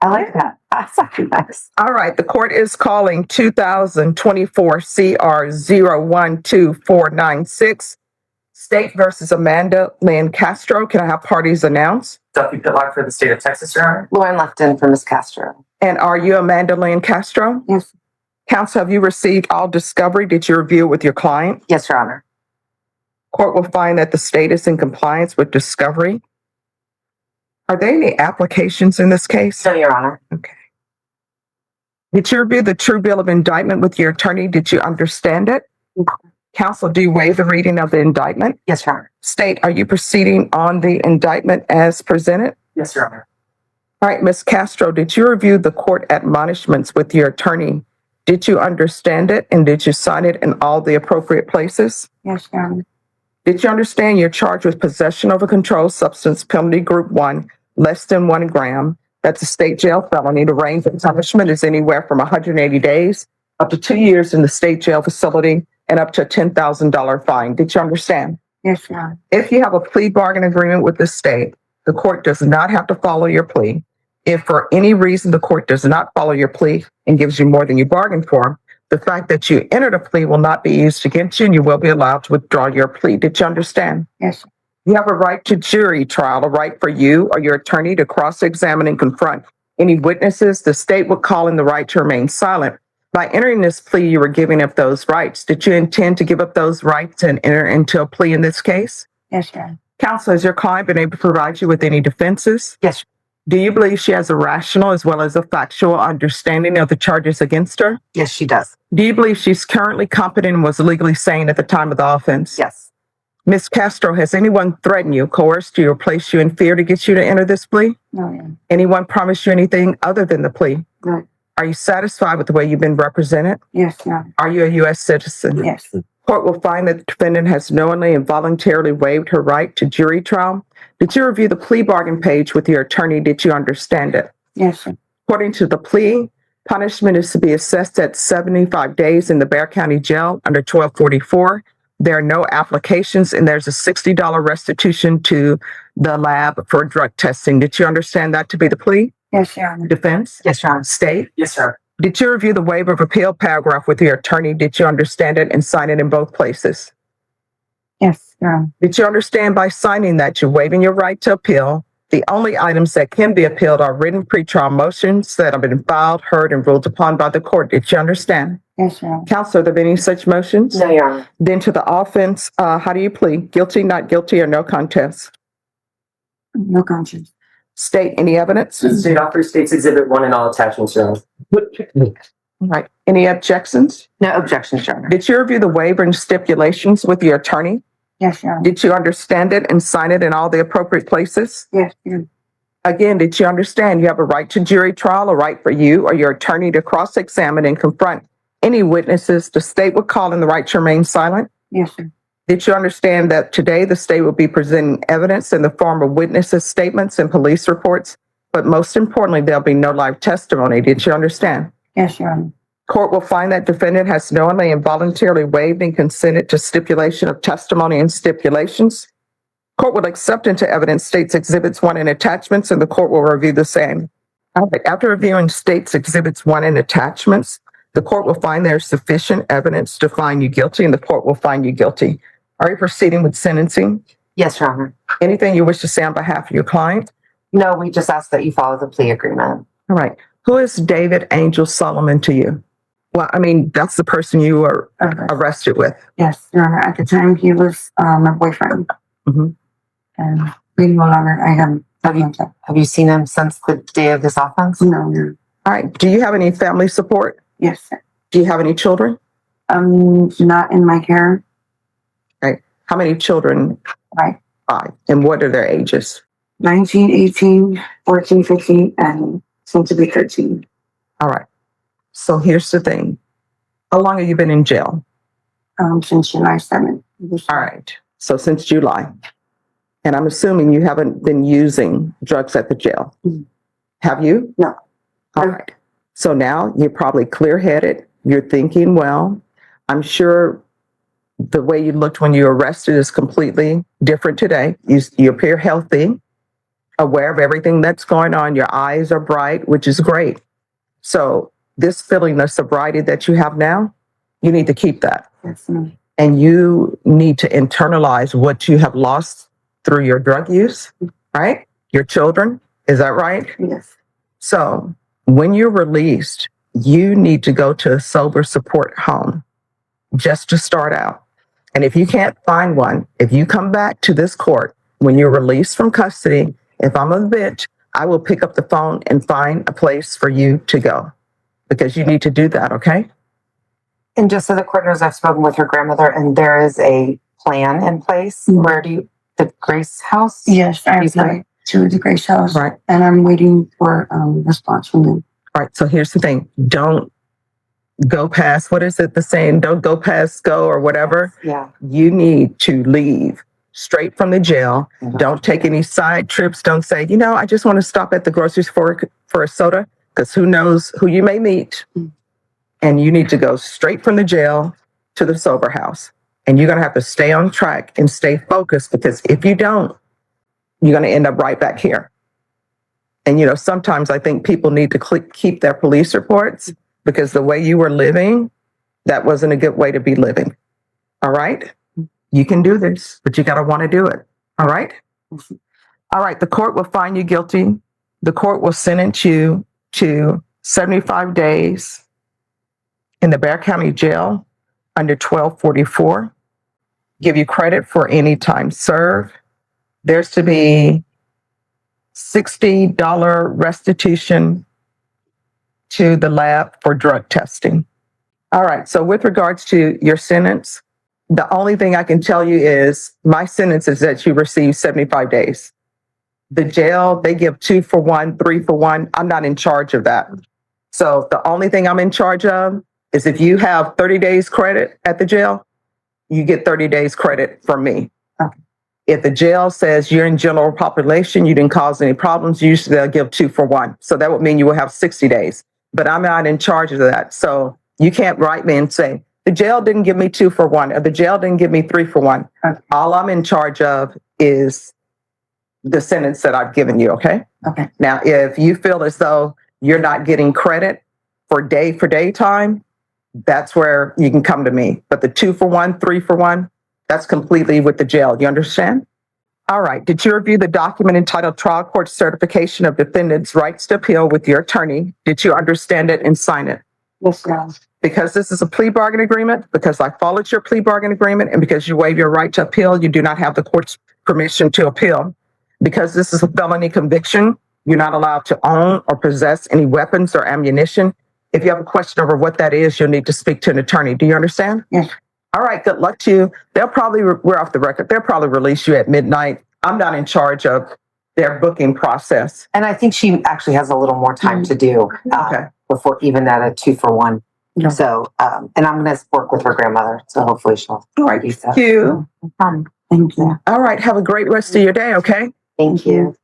I like that. That's actually nice. All right. The court is calling 2024 CR 012496 State versus Amanda Lyn Castro. Can I have parties announced? Duffy Pitlock for the state of Texas, Your Honor. Lauren Lefton for Ms. Castro. And are you Amanda Lyn Castro? Yes. Counsel, have you received all discovery? Did you review it with your client? Yes, Your Honor. Court will find that the state is in compliance with discovery. Are there any applications in this case? No, Your Honor. Okay. Did you review the true bill of indictment with your attorney? Did you understand it? Counsel, do you waive the reading of the indictment? Yes, Your Honor. State, are you proceeding on the indictment as presented? Yes, Your Honor. All right, Ms. Castro, did you review the court admonishments with your attorney? Did you understand it and did you sign it in all the appropriate places? Yes, Your Honor. Did you understand you're charged with possession of a controlled substance, penalty group 1, less than 1 gram? That's a state jail felony. The range of punishment is anywhere from 180 days up to 2 years in the state jail facility and up to a $10,000 fine. Did you understand? Yes, Your Honor. If you have a plea bargain agreement with the state, the court does not have to follow your plea. If for any reason the court does not follow your plea and gives you more than you bargained for, the fact that you entered a plea will not be used against you and you will be allowed to withdraw your plea. Did you understand? Yes. You have a right to jury trial, a right for you or your attorney to cross-examine and confront any witnesses. The state will call in the right to remain silent. By entering this plea, you were giving up those rights. Did you intend to give up those rights and enter into a plea in this case? Yes, Your Honor. Counsel, has your client been able to provide you with any defenses? Yes. Do you believe she has a rational as well as a factual understanding of the charges against her? Yes, she does. Do you believe she's currently competent and was legally sane at the time of the offense? Yes. Ms. Castro, has anyone threatened you, coerced you, or placed you in fear to get you to enter this plea? No, Your Honor. Anyone promised you anything other than the plea? No. Are you satisfied with the way you've been represented? Yes, Your Honor. Are you a U.S. citizen? Yes. Court will find that the defendant has knowingly and voluntarily waived her right to jury trial. Did you review the plea bargain page with your attorney? Did you understand it? Yes, sir. According to the plea, punishment is to be assessed at 75 days in the Bexar County Jail under 1244. There are no applications and there's a $60 restitution to the lab for drug testing. Did you understand that to be the plea? Yes, Your Honor. Defense? Yes, Your Honor. State? Yes, sir. Did you review the waiver of appeal paragraph with your attorney? Did you understand it and sign it in both places? Yes, Your Honor. Did you understand by signing that you're waiving your right to appeal? The only items that can be appealed are written pretrial motions that have been filed, heard, and ruled upon by the court. Did you understand? Yes, Your Honor. Counsel, are there any such motions? No, Your Honor. Then to the offense, how do you plead? Guilty, not guilty, or no contest? No conscience. State any evidence? The state offers State's Exhibit 1 and all attachments, Your Honor. All right. Any objections? No objections, Your Honor. Did you review the waiver and stipulations with your attorney? Yes, Your Honor. Did you understand it and sign it in all the appropriate places? Yes, Your Honor. Again, did you understand you have a right to jury trial, a right for you or your attorney to cross-examine and confront any witnesses? The state would call in the right to remain silent. Yes, sir. Did you understand that today the state will be presenting evidence in the form of witnesses' statements and police reports, but most importantly, there'll be no live testimony? Did you understand? Yes, Your Honor. Court will find that defendant has knowingly and voluntarily waived and consented to stipulation of testimony and stipulations. Court will accept into evidence State's Exhibits 1 and attachments, and the court will review the same. All right. After reviewing State's Exhibits 1 and attachments, the court will find there's sufficient evidence to find you guilty, and the court will find you guilty. Are you proceeding with sentencing? Yes, Your Honor. Anything you wish to say on behalf of your client? No, we just ask that you follow the plea agreement. All right. Who is David Angel Solomon to you? Well, I mean, that's the person you were arrested with. Yes, Your Honor. At the time, he was my boyfriend. Mhm. And we no longer, I have you seen him since the day of this offense? No, no. All right. Do you have any family support? Yes, sir. Do you have any children? Not in my care. Right. How many children? Right. 5. And what are their ages? 19, 18, 14, 15, and soon to be 13. All right. So here's the thing. How long have you been in jail? Since July 7th. All right. So since July. And I'm assuming you haven't been using drugs at the jail. Mm-hmm. Have you? No. All right. So now you're probably clear-headed. You're thinking well. I'm sure the way you looked when you were arrested is completely different today. You appear healthy. aware of everything that's going on. Your eyes are bright, which is great. So this feeling of sobriety that you have now, you need to keep that. Definitely. And you need to internalize what you have lost through your drug use, right? Your children, is that right? Yes. So when you're released, you need to go to a sober support home just to start out. And if you can't find one, if you come back to this court when you're released from custody, if I'm a bitch, I will pick up the phone and find a place for you to go because you need to do that, okay? And just so the court knows, I've spoken with her grandmother, and there is a plan in place. Where do you, the Grace House? Yes, I You said- applied to the Grace House. Right. And I'm waiting for response from them. All right, so here's the thing. Don't go past, what is it, the saying, don't go past go or whatever. Yeah. You need to leave straight from the jail. Don't take any side trips. Don't say, I just want to stop at the grocery store for a soda, because who knows who you may meet. And you need to go straight from the jail to the sober house. And you're going to have to stay on track and stay focused, because if you don't, you're going to end up right back here. And, sometimes I think people need to keep their police reports, because the way you were living, that wasn't a good way to be living. All right? You can do this, but you got to want to do it. All right? All right. The court will find you guilty. The court will sentence you to 75 days in the Bexar County Jail under 1244. Give you credit for any time served. There's to be $60 restitution to the lab for drug testing. All right. So with regards to your sentence, the only thing I can tell you is my sentence is that you receive 75 days. The jail, they give 2 for 1, 3 for 1. I'm not in charge of that. So the only thing I'm in charge of is if you have 30 days credit at the jail, you get 30 days credit from me. Okay. If the jail says you're in general population, you didn't cause any problems, usually they'll give 2 for 1. So that would mean you will have 60 days. But I'm not in charge of that. So you can't write me and say, the jail didn't give me 2 for 1, or the jail didn't give me 3 for 1. Okay. All I'm in charge of is the sentence that I've given you, okay? Okay. Now, if you feel as though you're not getting credit for day time, that's where you can come to me. But the 2 for 1, 3 for 1, that's completely with the jail. You understand? All right. Did you review the document entitled Trial Court Certification of Defendant's Rights to Appeal with your attorney? Did you understand it and sign it? Yes, ma'am. Because this is a plea bargain agreement, because I followed your plea bargain agreement, and because you waive your right to appeal, you do not have the court's permission to appeal. Because this is a felony conviction, you're not allowed to own or possess any weapons or ammunition. If you have a question over what that is, you'll need to speak to an attorney. Do you understand? Yes. All right, good luck to you. We're off the record. They'll probably release you at midnight. I'm not in charge of their booking process. And I think she actually has a little more time to do Okay. before even at a 2 for 1. Yeah. So, and I'm going to work with her grandmother. So hopefully she'll All right, use that. thank you. Thank you. All right, have a great rest of your day, okay? Thank you.